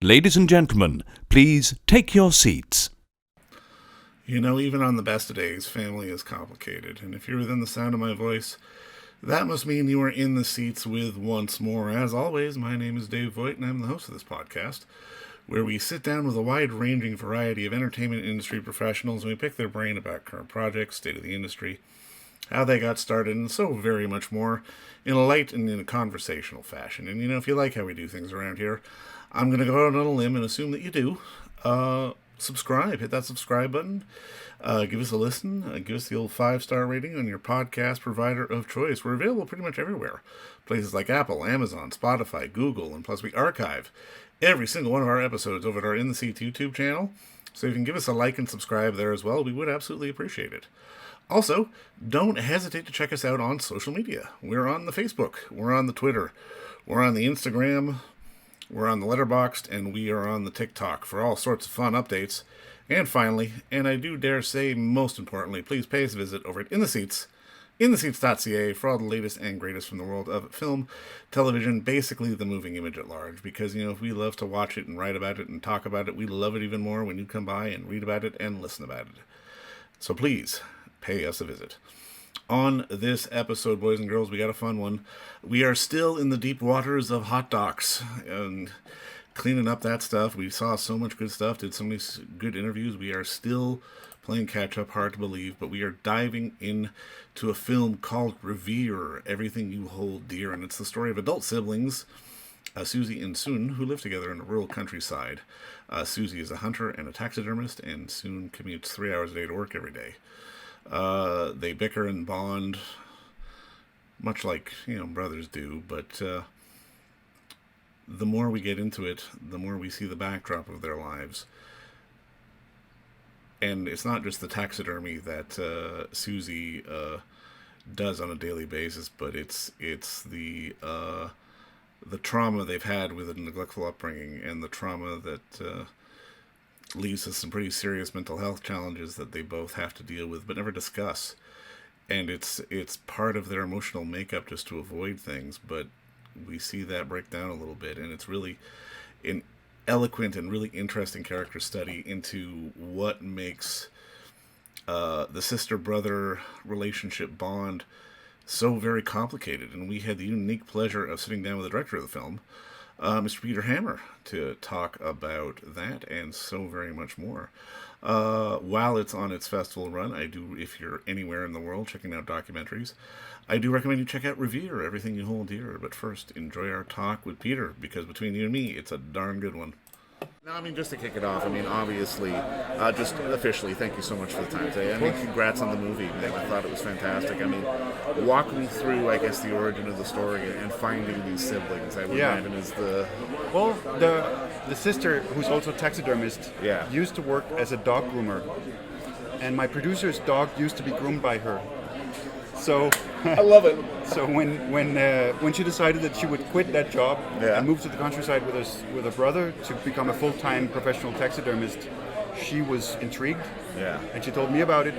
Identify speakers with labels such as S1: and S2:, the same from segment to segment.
S1: Ladies and gentlemen, please take your seats.
S2: You know, even on the best of days, family is complicated. And if you're within the sound of my voice, that must mean you are in the seats with once more. As always, my name is Dave Voigt, and I'm the host of this podcast, where we sit down with a wide-ranging variety of entertainment industry professionals, and we pick their brain about current projects, state of the industry, how they got started, and so very much more, in a light and in a conversational fashion. And, you know, if you like how we do things around here, I'm going to go out on a limb and assume that you do. Subscribe. Hit that subscribe button. Give us a listen. Give us the old 5-star rating on your podcast provider of choice. We're available pretty much everywhere. Places like Apple, Amazon, Spotify, Google, and plus we archive every single one of our episodes over at our In the Seats YouTube channel. So if you can give us a like and subscribe there as well, we would absolutely appreciate it. Also, don't hesitate to check us out on social media. We're on the Facebook. We're on the Twitter. We're on the Instagram. We're on the Letterboxd, and we are on the TikTok for all sorts of fun updates. And finally, and I do dare say most importantly, please pay us a visit over at In the Seats, intheseats.ca, for all the latest and greatest from the world of film, television, basically the moving image at large. Because, you know, if we love to watch it and write about it and talk about it, we love it even more when you come by and read about it and listen about it. So please, pay us a visit. On this episode, boys and girls, we got a fun one. We are still in the deep waters of hot docs and cleaning up that stuff. We saw so much good stuff, did so many good interviews. We are still playing catch up, hard to believe, but we are diving into a film called Revir-Everything You Hold Dear, and it's the story of adult siblings, Susie and Sune, who live together in a rural countryside. Susie is a hunter and a taxidermist, and Sune commutes 3 hours a day to work every day. They bicker and bond, much like, you know, brothers do, but the more we get into it, the more we see the backdrop of their lives. And it's not just the taxidermy that Susie does on a daily basis, but it's the trauma they've had with a neglectful upbringing, and the trauma that leads to some pretty serious mental health challenges that they both have to deal with but never discuss. And it's part of their emotional makeup just to avoid things, but we see that break down a little bit, and it's really an eloquent and really interesting character study into what makes the sister-brother relationship bond so very complicated. And we had the unique pleasure of sitting down with the director of the film, Mr. Peter Hammer, to talk about that and so very much more. While it's on its festival run, I do, if you're anywhere in the world checking out documentaries, I do recommend you check out Revir-Everything You Hold Dear. But first, enjoy our talk with Peter, because between you and me, it's a darn good one. Now, I mean, just to kick it off, I mean, obviously, just officially, thank you so much for the time today. I mean, congrats on the movie, man. I thought it was fantastic. I mean, walk me through, I guess, the origin of the story and finding these siblings, I would imagine, is the...
S3: Well, the sister, who's also a taxidermist, used to work as a dog groomer. And my producer's dog used to be groomed by her. So
S2: I love it.
S3: So when she decided that she would quit that job and move to the countryside with her brother to become a full-time professional taxidermist, she was intrigued. Yeah. And she told me about it.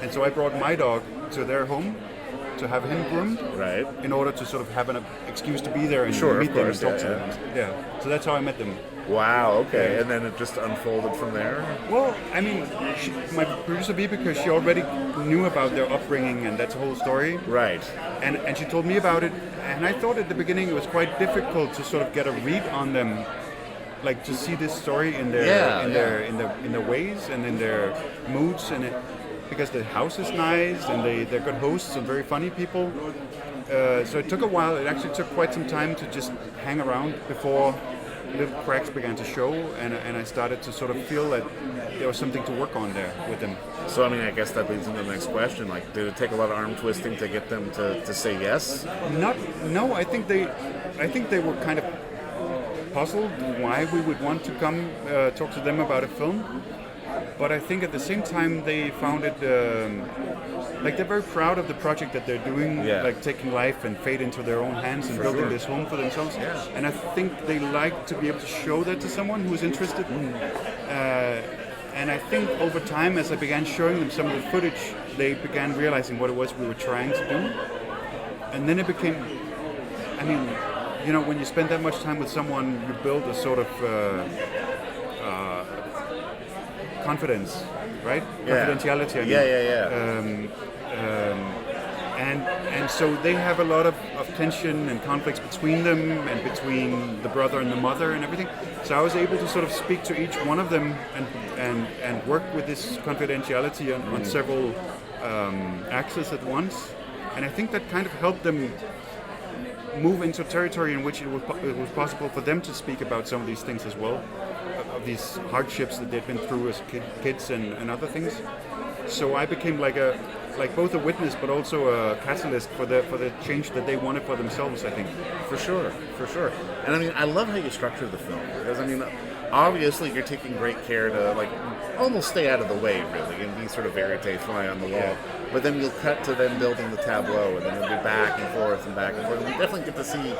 S3: And so I brought my dog to their home to have him groomed. Right. In order to sort of have an excuse to be there and meet them and talk to them. Yeah. So that's how I met them.
S2: Wow, okay. Yeah. And then it just unfolded from there?
S3: Well, I mean, my producer B, because she already knew about their upbringing, and that's the whole story. Right. And she told me about it, and I thought at the beginning it was quite difficult to sort of get a read on them, like to see this story in their ways and in their moods, and because the house is nice and they're good hosts and very funny people. So it took a while. It actually took quite some time to just hang around before little cracks began to show, and I started to sort of feel that there was something to work on there with them.
S2: So, I mean, I guess that leads into the next question. Like, did it take a lot of arm twisting to get them to say yes?
S3: No, I think they were kind of puzzled why we would want to come talk to them about a film. But I think at the same time they found it, like they're very proud of the project that they're doing, like taking life and fate into their own hands and building this home for themselves. Yeah. And I think they like to be able to show that to someone who's interested. And I think over time, as I began showing them some of the footage, they began realizing what it was we were trying to do. And then it became, I mean, when you spend that much time with someone, you build a sort of confidence, right? Confidentiality. I mean. And so they have a lot of tension and conflicts between them and between the brother and the mother and everything. So I was able to sort of speak to each one of them and work with this confidentiality on several axes at once. And I think that kind of helped them move into territory in which it was possible for them to speak about some of these things as well, of these hardships that they'd been through as kids and other things. So I became like both a witness but also a catalyst for the change that they wanted for themselves, I think.
S4: For sure. And I mean, I love how you structure the film, because I mean, obviously you're taking great care to like almost stay out of the way, really, and be sort of verite fly on the wall. But then you'll cut to them building the tableau, and then it'll be back and forth and back and forth. And we definitely get to see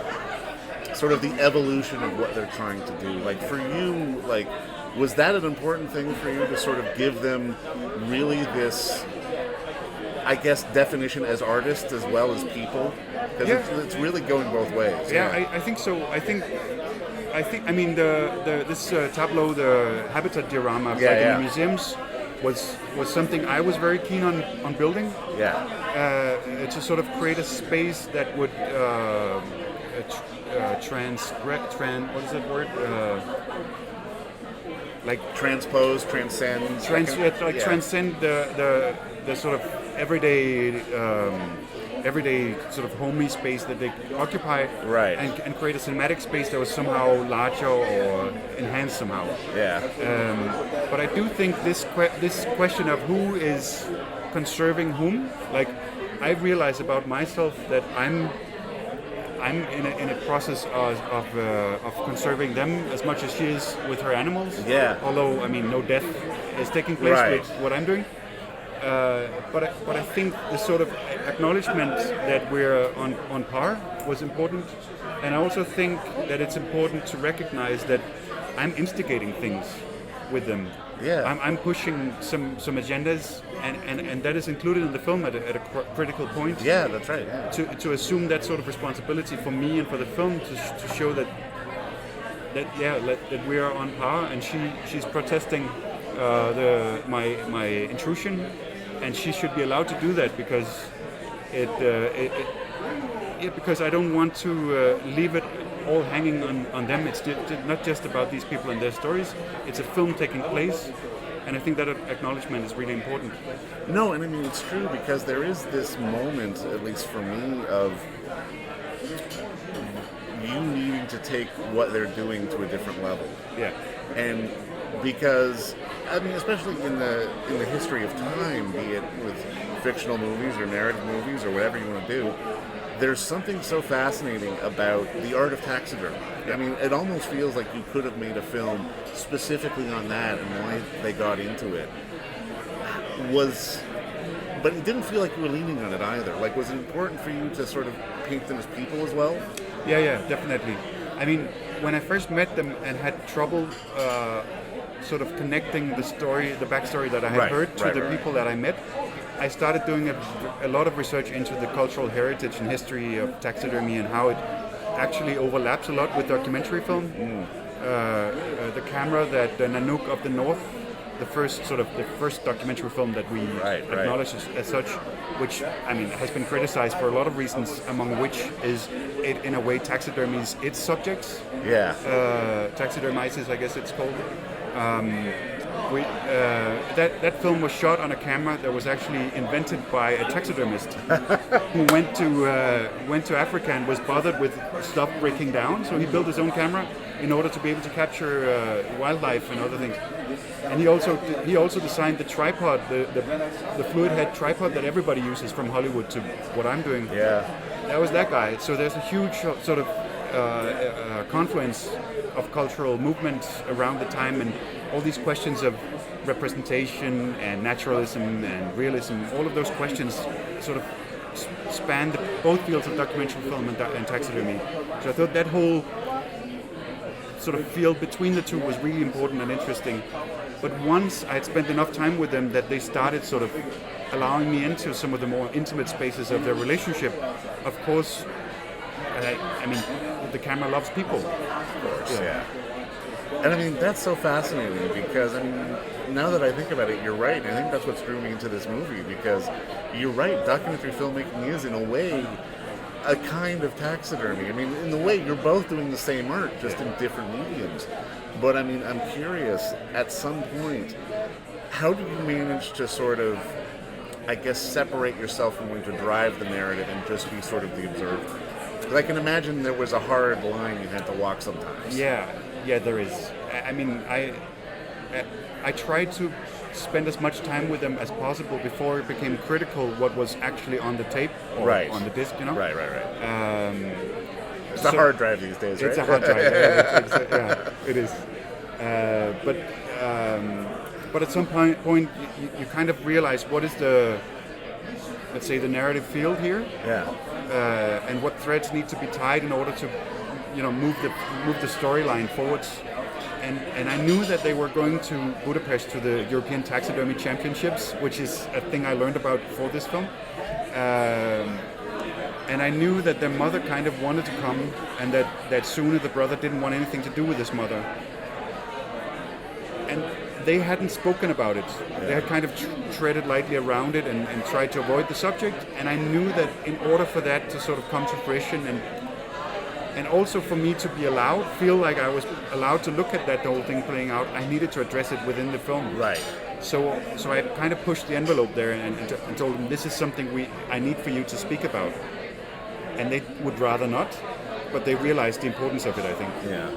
S4: sort of the evolution of what they're trying to do. Like for you, like, was that an important thing for you to sort of give them really this, I guess, definition as artists as well as people? Because it's really going both ways.
S3: Yeah, I think so. I mean, this tableau, the habitat diorama, in the museums, was something I was very keen on building. To sort of create a space that would what is that word? Like
S4: transpose, transcend.
S3: Transcend the sort of everyday sort of homey space that they occupy,
S4: right?
S3: And create a cinematic space that was somehow larger or enhanced somehow. But I do think this question of who is conserving whom, like I realize about myself that I'm in a process of conserving them as much as she is with her animals. Although I mean no death is taking place with what I'm doing. But I think the sort of acknowledgement that we're on par was important, and I also think that it's important to recognize that I'm instigating things with them. I'm pushing some agendas, and that is included in the film at a critical point.
S4: That's right.
S3: To assume that sort of responsibility for me and for the film to show that we are on par, and she's protesting my intrusion, and she should be allowed to do that because because I don't want to leave it all hanging on them. It's not just about these people and their stories. It's a film taking place, and I think that acknowledgement is really important.
S4: No, and I mean it's true, because there is this moment, at least for me, of you needing to take what they're doing to a different level. And because I mean, especially in the history of time, be it with fictional movies or narrative movies or whatever you want to do, there's something so fascinating about the art of taxidermy. I mean, it almost feels like you could have made a film specifically on that and why they got into it. But it didn't feel like you were leaning on it either. Like, was it important for you to sort of paint them as people as well?
S3: Yeah, definitely. I mean, when I first met them and had trouble sort of connecting the backstory that I had heard to the people that I met, I started doing a lot of research into the cultural heritage and history of taxidermy and how it actually overlaps a lot with documentary film. The camera that Nanook of the North, the first documentary film that we acknowledge as such, which I mean has been criticized for a lot of reasons, among which is it in a way taxidermies its subjects. Taxidermizes, I guess it's called. That film was shot on a camera that was actually invented by a taxidermist who went to Africa and was bothered with stuff breaking down, so he built his own camera in order to be able to capture wildlife and other things. And he also designed the tripod, the fluid head tripod that everybody uses from Hollywood to what I'm doing. That was that guy. So there's a huge sort of confluence of cultural movements around the time, and all these questions of representation and naturalism and realism, all of those questions sort of span both fields of documentary film and taxidermy. So I thought that whole sort of field between the two was really important and interesting. But once I had spent enough time with them that they started sort of allowing me into some of the more intimate spaces of their relationship, of course, I mean, the camera loves people.
S4: Of course, yeah. And I mean, that's so fascinating because, I mean, now that I think about it, you're right. I think that's what's drew me into this movie because you're right. Documentary filmmaking is, in a way, a kind of taxidermy. I mean, in the way, you're both doing the same art, just in different mediums. But I mean, I'm curious, at some point, how do you manage to sort of, I guess, separate yourself from wanting to drive the narrative and just be sort of the observer? Because I can imagine there was a hard line you had to walk sometimes.
S3: Yeah, there is. I mean, I tried to spend as much time with them as possible before it became critical what was actually on the tape or on the disc, you know?
S4: Right. It's a hard drive these days, right?
S3: It's a hard drive, it is. But at some point you kind of realize what is the, let's say, the narrative field here.
S4: Yeah.
S3: And what threads need to be tied in order to, move the storyline forwards. And I knew that they were going to Budapest to the European Taxidermy Championships, which is a thing I learned about for this film. And I knew that their mother kind of wanted to come, and that Sune, the brother, didn't want anything to do with his mother. And they hadn't spoken about it. They had kind of treaded lightly around it and tried to avoid the subject. And I knew that in order for that to sort of come to fruition and also for me to feel like I was allowed to look at that whole thing playing out, I needed to address it within the film.
S4: Right.
S3: So I kind of pushed the envelope there and told them, this is something I need for you to speak about. And they would rather not, but they realized the importance of it, I think.
S4: Yeah.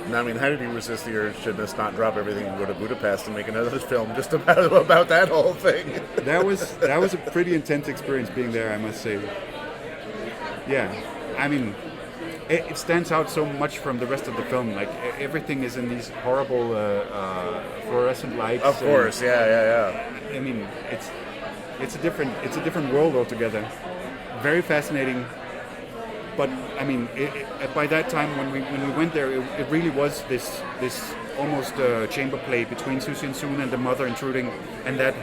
S4: Now, I mean, how did you resist the urge to just not drop everything and go to Budapest and make another film just about that whole thing?
S3: That was a pretty intense experience being there, I must say. Yeah, I mean, it stands out so much from the rest of the film. Like everything is in these horrible fluorescent lights.
S4: Of course, yeah.
S3: I mean, it's a different world altogether. Very fascinating. But I mean, by that time when we went there, it really was this almost chamber play between Susie and Sune and the mother intruding, and that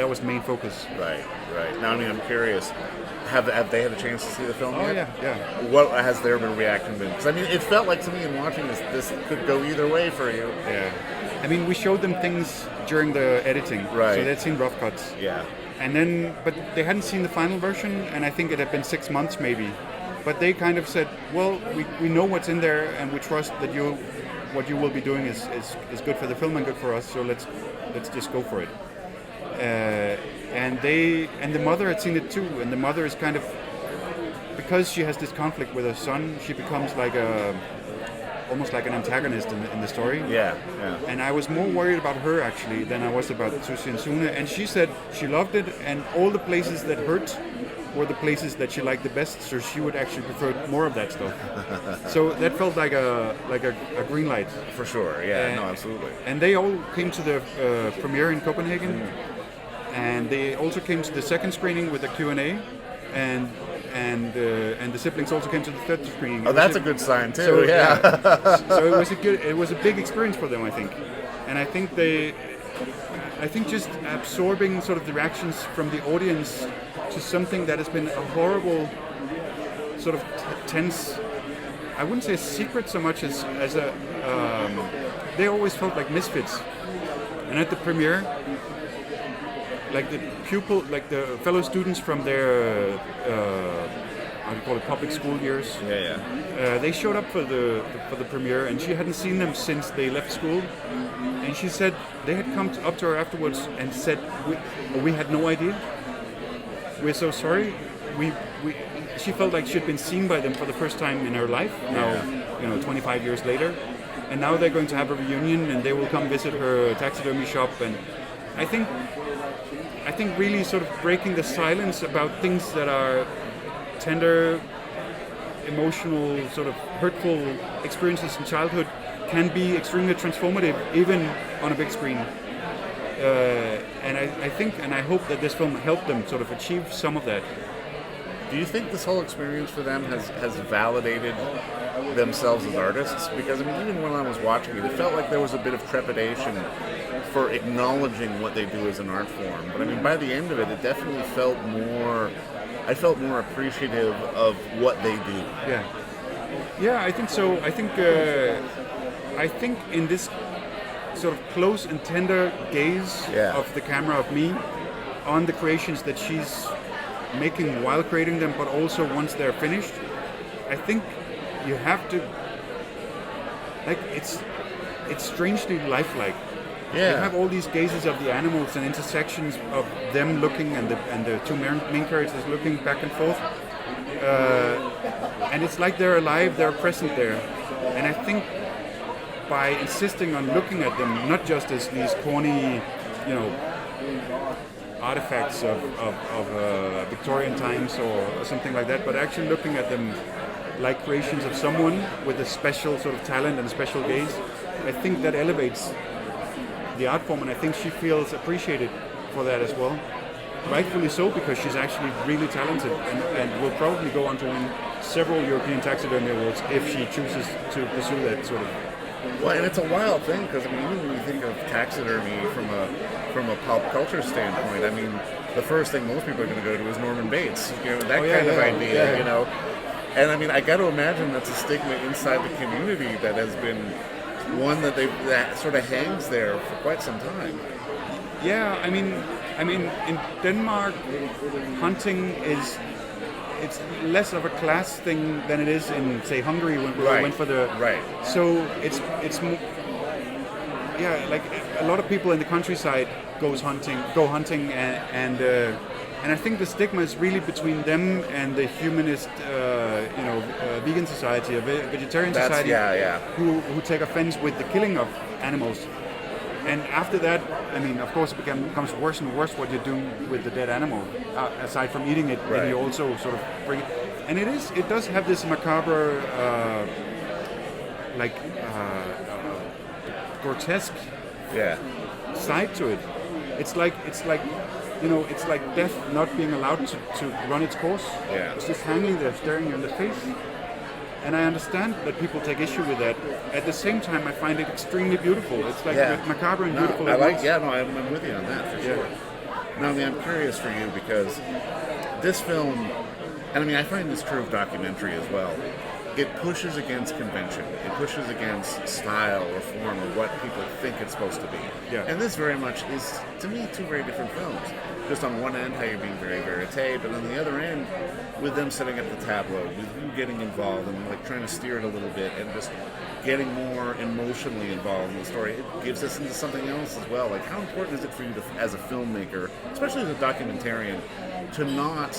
S3: was the main focus.
S4: Right. Now, I mean, I'm curious. Have they had a chance to see the film yet?
S3: Yeah.
S4: What has their reaction been? Because I mean, it felt like to me in watching this could go either way for you.
S3: Yeah. I mean, we showed them things during the editing,
S4: right?
S3: So they'd seen rough cuts.
S4: Yeah.
S3: And then, but they hadn't seen the final version, and I think it had been 6 months maybe. But they kind of said, well, we know what's in there, and we trust that what you will be doing is good for the film and good for us. So let's just go for it. And the mother had seen it too, and the mother is kind of, because she has this conflict with her son, she becomes like almost like an antagonist in the story.
S4: Yeah.
S3: And I was more worried about her actually than I was about Susie and Sune. And she said she loved it, and all the places that hurt were the places that she liked the best. So she would actually prefer more of that stuff. So that felt like a green light.
S4: For sure. Yeah. No, absolutely.
S3: And they all came to the premiere in Copenhagen. And they also came to the second screening with a Q&A, and the siblings also came to the third screening.
S4: Oh, that's a good sign too.
S3: So,
S4: yeah.
S3: So it was a big experience for them, I think, and I think just absorbing sort of the reactions from the audience to something that has been a horrible, sort of tense. I wouldn't say a secret so much as a. They always felt like misfits, and at the premiere, like the fellow students from their how do you call it, public school years.
S4: Yeah.
S3: They showed up for the premiere, and she hadn't seen them since they left school. And she said they had come up to her afterwards and said, "We had no idea. We're so sorry. She felt like she'd been seen by them for the first time in her life. Now, 25 years later, and now they're going to have a reunion, and they will come visit her taxidermy shop. And I think really sort of breaking the silence about things that are tender, emotional, sort of hurtful experiences in childhood can be extremely transformative, even on a big screen. And I think, and I hope that this film helped them sort of achieve some of that.
S4: Do you think this whole experience for them has validated themselves as artists? Because I mean, even when I was watching it felt like there was a bit of trepidation for acknowledging what they do as an art form. But I mean, by the end of it, it definitely felt more. I felt more appreciative of what they do.
S3: Yeah. Yeah, I think so. I think in this sort of close and tender gaze of the camera of me on the creations that she's making while creating them, but also once they're finished, I think you have to, like, it's strangely lifelike.
S4: Yeah.
S3: You have all these gazes of the animals and intersections of them looking and the two main characters looking back and forth. And it's like they're alive, they're present there. And I think by insisting on looking at them, not just as these corny, artifacts of Victorian times or something like that, but actually looking at them like creations of someone with a special sort of talent and a special gaze, I think that elevates the art form, and I think she feels appreciated for that as well. Rightfully so, because she's actually really talented and will probably go on to win several European Taxidermy Awards if she chooses to pursue that sort of.
S4: Well, and it's a wild thing because even when you think of taxidermy from a pop culture standpoint, the first thing most people are going to go to is Norman Bates, that kind of idea, And I got to imagine that's a stigma inside the community that has been one that sort of hangs there for quite some time.
S3: Yeah, in Denmark, hunting it's less of a class thing than it is in, say, Hungary when we went for the.
S4: Right.
S3: So it's like a lot of people in the countryside go hunting, and I think the stigma is really between them and the humanist, vegan society, a vegetarian society, who take offense with the killing of animals. And after that, of course, it becomes worse and worse what you do with the dead animal. Aside from eating it, then you also sort of bring it. And it does have this macabre, grotesque side to it. It's like death not being allowed to run its course.
S4: Yeah.
S3: It's just hanging there, staring you in the face. And I understand that people take issue with that. At the same time, I find it extremely beautiful. It's like macabre and beautiful.
S4: I'm with you on that for sure. No, I'm curious for you because this film, and I find this true of documentary as well. It pushes against convention. It pushes against style or form of what people think it's supposed to be.
S3: Yeah.
S4: And this very much is, to me, two very different films. Just on one end, how you're being very verite, but on the other end, with them setting up the tableau, with you getting involved and trying to steer it a little bit and just getting more emotionally involved in the story, it gives us into something else as well. How important is it for you to, as a filmmaker, especially as a documentarian, to not,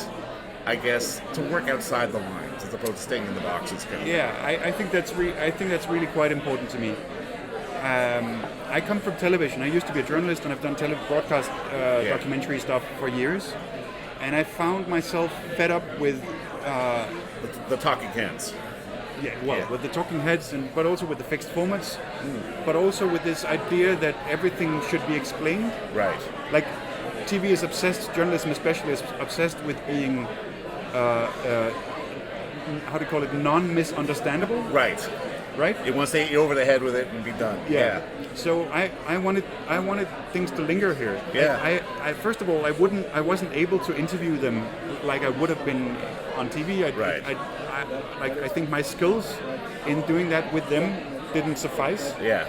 S4: to work outside the lines as opposed to staying in the boxes?
S3: Yeah, I think that's really quite important to me. I come from television. I used to be a journalist, and I've done broadcast documentary stuff for years. And I found myself fed up with
S4: the talking heads.
S3: With the talking heads, but also with the fixed formats, but also with this idea that everything should be explained.
S4: Right.
S3: Like TV is obsessed, journalism especially is obsessed with being, non-misunderstandable. Right?
S4: It wants to hit you over the head with it and be done.
S3: Yeah. So I wanted things to linger here.
S4: Yeah.
S3: I first of all, I wasn't able to interview them like I would have been on TV. I think my skills in doing that with them didn't suffice.
S4: Yeah.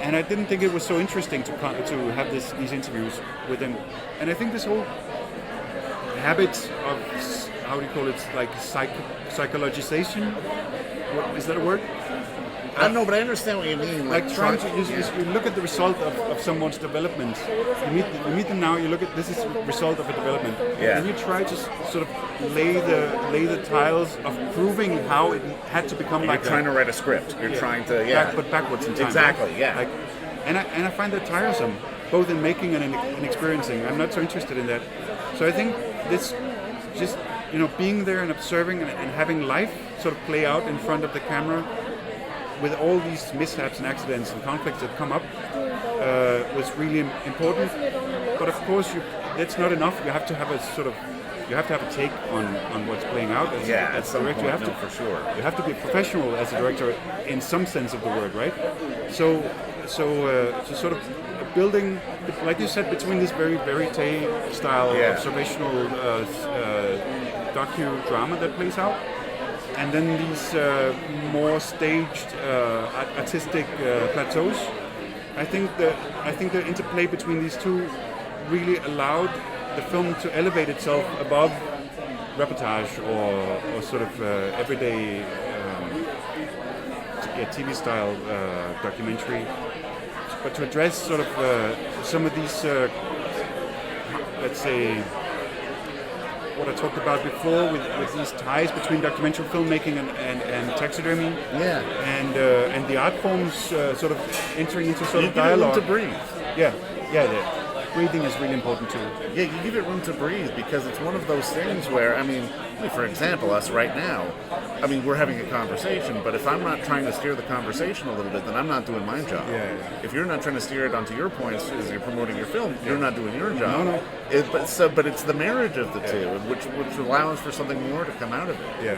S3: And I didn't think it was so interesting to have these interviews with them. And I think this whole habit of, psychologization. Is that a word?
S4: I don't know, but I understand what you mean.
S3: Trying to you look at the result of someone's development. You meet them now. You look at this is the result of a development, and you try to sort of lay the tiles of proving how it had to become like that.
S4: You're trying to write a script. You're trying to
S3: but backwards in time.
S4: Exactly.
S3: Right?
S4: Yeah.
S3: And I find that tiresome, both in making and in experiencing. I'm not so interested in that. So I think this just being there and observing and having life sort of play out in front of the camera, with all these mishaps and accidents and conflicts that come up, was really important. But of course, that's not enough. You have to have a take on what's playing out as a director.
S4: For sure.
S3: You have to be a professional as a director in some sense of the word, right? So sort of building, like you said, between this very verite style observational docudrama that plays out, and then these more staged artistic plateaus. I think the interplay between these two really allowed the film to elevate itself above reportage or sort of everyday TV style documentary, but to address sort of some of these, let's say, what I talked about before with these ties between documentary filmmaking and taxidermy.
S4: Yeah.
S3: And the art forms sort of entering into sort of dialogue.
S4: You give it room to breathe.
S3: Yeah. Breathing is really important too.
S4: Yeah, you give it room to breathe because it's one of those things where, I mean, for example, us right now, I mean, we're having a conversation, but if I'm not trying to steer the conversation a little bit, then I'm not doing my job.
S3: Yeah.
S4: If you're not trying to steer it onto your points as you're promoting your film, you're not doing your job.
S3: No.
S4: But it's the marriage of the two, which allows for something more to come out of it.
S3: Yeah.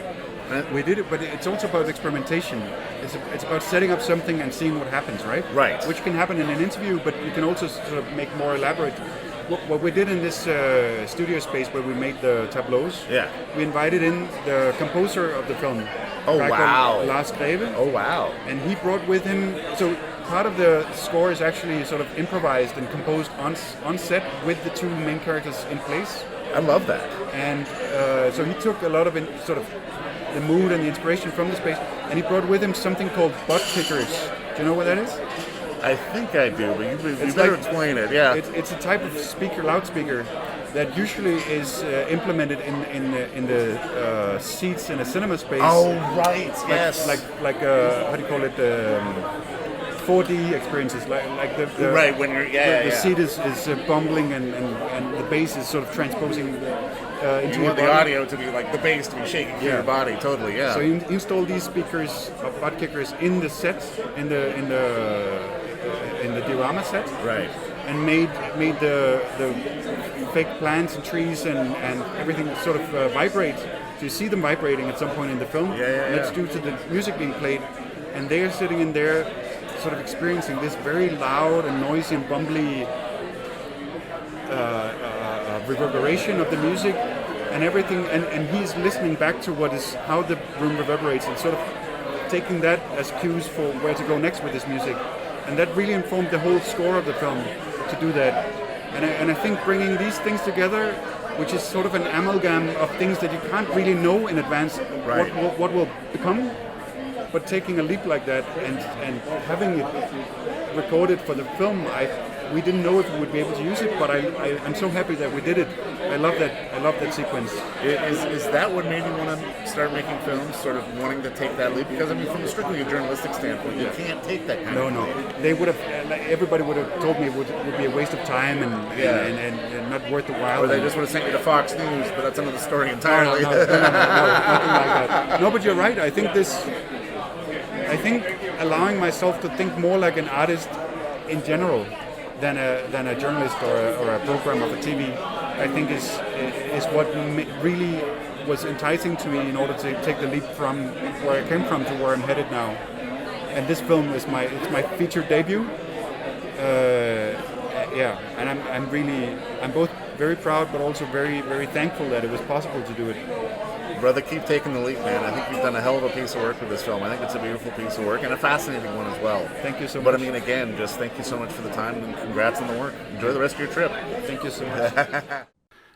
S3: We did it, but it's also about experimentation. It's about setting up something and seeing what happens, right?
S4: Right.
S3: Which can happen in an interview, but you can also sort of make more elaborate. What we did in this studio space where we made the tableaus, we invited in the composer of the film.
S4: Oh, wow.
S3: Lars Greve.
S4: Oh, wow.
S3: And he brought with him, so part of the score is actually sort of improvised and composed on set with the two main characters in place.
S4: I love that.
S3: And so he took a lot of sort of the mood and the inspiration from the space, and he brought with him something called butt kickers. Do you know what that is?
S4: I think I do, but you better explain it. Yeah,
S3: it's a type of loudspeaker that usually is implemented in the seats in a cinema space.
S4: Oh, right. Yes.
S3: Like how do you call it? 4D experiences, like the
S4: right when you're
S3: the seat is bumbling and the bass is sort of transposing into
S4: you want
S3: your
S4: the
S3: body.
S4: audio to be like the bass to be shaking through your body. Totally, yeah.
S3: So you install these speakers, butt kickers, in the set, in the diorama set,
S4: right,
S3: and made the fake plants and trees and everything sort of vibrate. So you see them vibrating at some point in the film. And it's due to the music being played, and they're sitting in there, sort of experiencing this very loud and noisy and bumbly reverberation of the music and everything, and he's listening back to how the room reverberates and sort of taking that as cues for where to go next with this music. And that really informed the whole score of the film to do that. And I think bringing these things together, which is sort of an amalgam of things that you can't really know in advance what will become, but taking a leap like that and having it recorded for the film, we didn't know if we would be able to use it, but I'm so happy that we did it. I love that sequence.
S4: Is that what made you want to start making films, sort of wanting to take that leap? Because I mean, from strictly a journalistic standpoint, you can't take that kind of leap.
S3: They would have, everybody would have told me it would be a waste of time and not worth the while.
S4: Or they just would have sent you to Fox News, but that's another story entirely.
S3: No, nothing like that. No, but you're right. I think allowing myself to think more like an artist in general than a journalist or a programmer for TV, I think is what really was enticing to me in order to take the leap from where I came from to where I'm headed now. And this film is my feature debut. And I'm both very proud but also very, very thankful that it was possible to do it.
S4: Brother, keep taking the leap, man. I think you've done a hell of a piece of work with this film. I think it's a beautiful piece of work and a fascinating one as well.
S3: Thank you so much.
S4: But I mean, again, just thank you so much for the time and congrats on the work. Enjoy the rest of your trip.
S3: Thank you so much.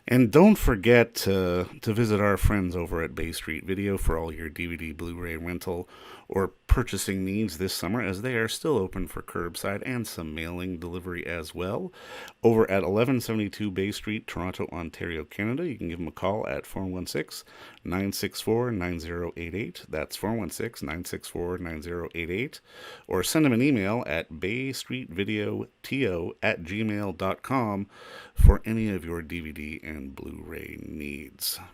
S2: And don't forget to visit our friends over at Bay Street Video for all your DVD, Blu-ray rental, or purchasing needs this summer, as they are still open for curbside and some mailing delivery as well. Over at 1172 Bay Street, Toronto, Ontario, Canada, you can give them a call at 416-964-9088. That's 416-964-9088. Or send them an email at baystreetvideoto@gmail.com for any of your DVD and Blu-ray needs.